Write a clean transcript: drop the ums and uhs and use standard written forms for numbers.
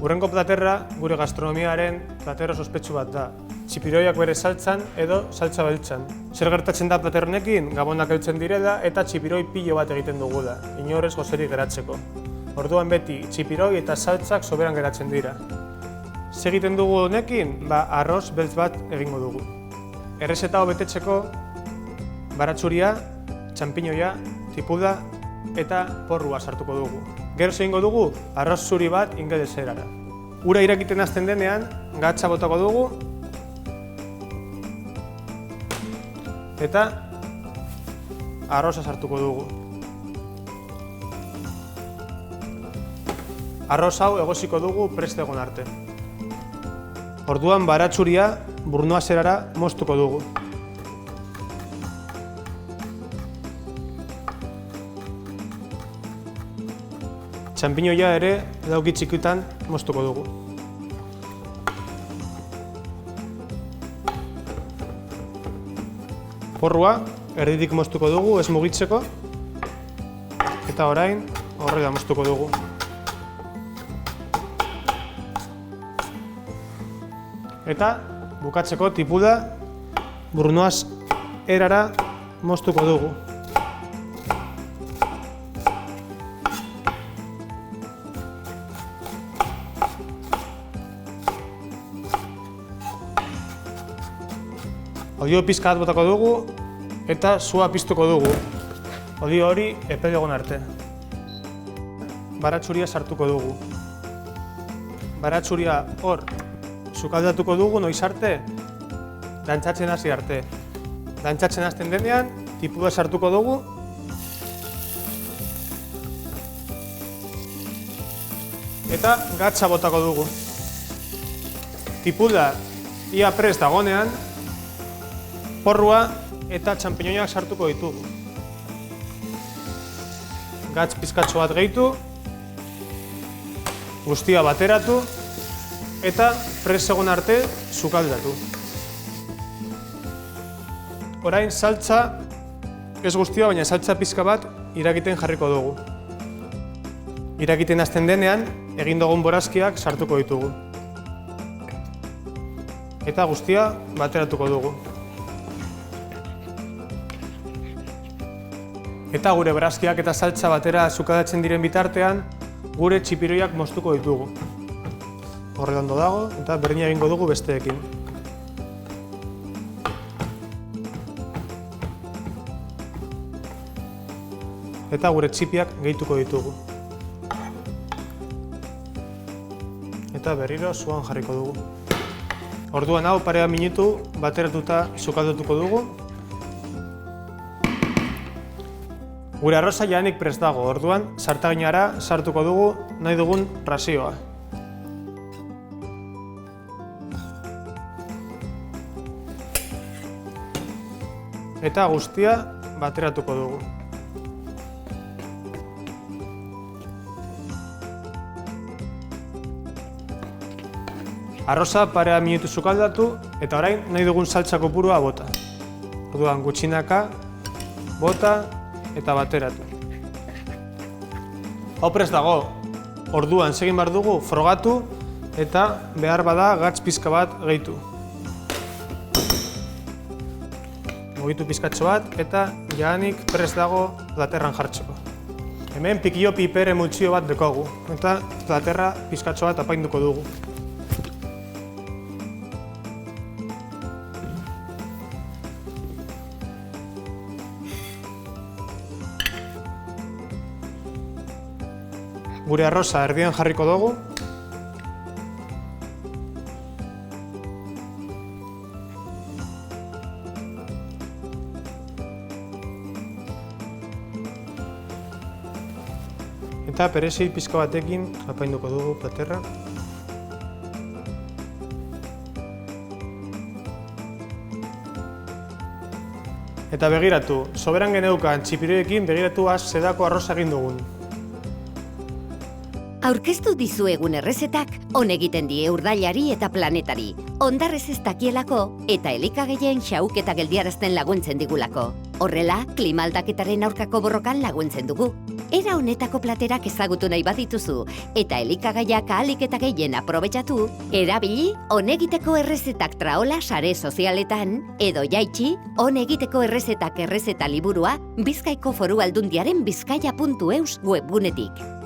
Hurrengo platerra gure gastronomiaren platero sospetsu bat da. Txipiroiak bere saltzan edo saltza beltzan. Zer gertatzen da plater honekin? Gabonak heltzen direla eta txipiroi pilo bat egiten dugula, inorez gozerik geratzeko. Orduan beti txipiroi eta saltzak soberan geratzen dira. Zer egiten dugu honekin? Arroz beltz bat egingo dugu. Errezeta hau betetzeko baratzuria, txanpiñoia, tipuda eta porrua sartuko dugu. Gero egingo dugu arroz zuri bat ingelesera. Ura irakiten hasten denean, gatza botako dugu eta arroza sartuko dugu. Arroz hau egosiko dugu prest egon arte. Orduan baratzuria burnoa zerara moztuko dugu. Txanpiñoia ere dauki txikitan moztuko dugu. Porrua erditik moztuko dugu, ez mugitzeko. Eta orain horrela moztuko dugu. Eta bukatzeko tipuda burnoaz erara moztuko dugu. Olio pizka bat botako dugu eta sua piztuko dugu. Olio hori epel egon arte. Baratzuria sartuko dugu. Baratzuria hor sukaldatuko dugu noiz arte, dantzatzen hasi arte. Dantzatzen hasten denean, tipuda sartuko dugu. Eta gatza botako dugu. Tipuda ia prest dagonean, porrua eta txanpiñoiak sartuko ditugu. Gatz pizkatxo bat gehitu, guztia bateratu eta prest egon arte sukaldatu. Orain saltza, ez guztia, baina saltza pizka bat irakiten jarriko dugu. Irakiten hasten denean, egin dugun borazkiak sartuko ditugu. Eta guztia bateratuko dugu. Eta gure borazkiak eta saltza batera sukaldatzen diren bitartean, gure txipiroiak moztuko ditugu. Horrela ondo dago, eta berdina egingo dugu besteekin. Eta gure txipiak gehituko ditugu. Eta berriro suan jarriko dugu. Orduan hau parea minutu bateratuta sukaldatuko dugu. Gure arroza jadanik prest dago, orduan sartaginara sartuko dugu nahi dugun razioa. Eta guztia bateratuko dugu. Arroza parea minutu sukaldatu eta orain nahi dugun saltza kopurua bota. Orduan gutxinaka, bota eta bateratu. Hau prest dago, orduan segin behar dugu frogatu eta behar bada gatz pizka bat gehitu. Mugitu pizkatxo bat eta jadanik prest dago platerran jartzeko. Hemen pikio piper emultsio bat dekogu eta platerra pizkatxo bat apainduko dugu. Gure arroza erdian jarriko dugu. Eta perezi pizka batekin apainduko dugu platerra. Eta begiratu, soberan geneukan txipiroiekin begiratu zedako arroza egin dugun. Aurkeztu dizuegun errezetak on egiten die urdailari eta planetari, ondarrez ez dakielako eta elikagaien xahuketa geldiarazten laguntzen digulako. Horrela, klima aldaketaren aurkako borrokan laguntzen dugu. Era honetako platerak ezagutu nahi badituzu eta elikagaiak ahalik eta gehien aprobetxatu, erabili onegiteko errezetak traola sare sozialetan edo jaitsi onegiteko errezeta liburua Bizkaiko Foru Aldundiaren bizkaia.eus webgunetik.